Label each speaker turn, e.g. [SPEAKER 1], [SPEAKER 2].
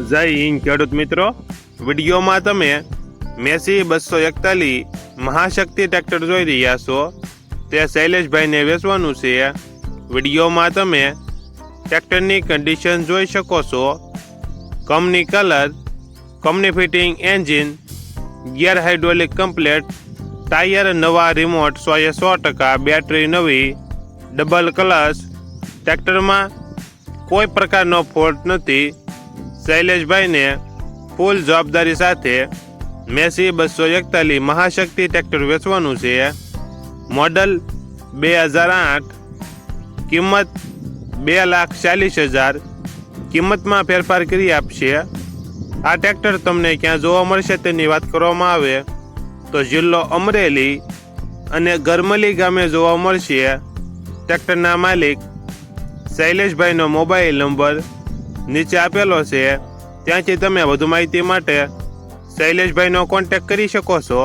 [SPEAKER 1] જય હિન્દ ખેડૂત મિત્રો, વિડીયોમાં તમે મેસી 241 મહાશક્તિ ટ્રેક્ટર જોઈ રહ્યા છો. તે શૈલેષભાઈને વેચવાનું છે. વિડીયોમાં તમે ટ્રેક્ટરની કન્ડિશન જોઈ શકો છો. Company colour, company fitting engine, gear hydraulic complete, tyre નવા, રિમોટ 100%, બેટરી નવી, ડબલ ક્લચ. ટ્રેક્ટરમાં કોઈ પ્રકારનો ફોલ્ટ નથી. શૈલેષભાઈને ફૂલ જવાબદારી સાથે મેસી 241 મહાશક્તિ ટ્રેક્ટર વેચવાનું છે. મોડલ 2008, કિંમત 2,40,000. કિંમતમાં ફેરફાર કરી આપશે. આ ટ્રેક્ટર તમને ક્યાં જોવા મળશે તેની વાત કરવામાં આવે તો જિલ્લો અમરેલી અને ગરમલી ગામે જોવા મળશે. ટ્રેક્ટરના માલિક શૈલેષભાઈનો મોબાઈલ નંબર નીચે આપેલો છે. ત્યાંથી તમે વધુ માહિતી માટે શૈલેષભાઈનો કોન્ટેક્ટ કરી શકો છો.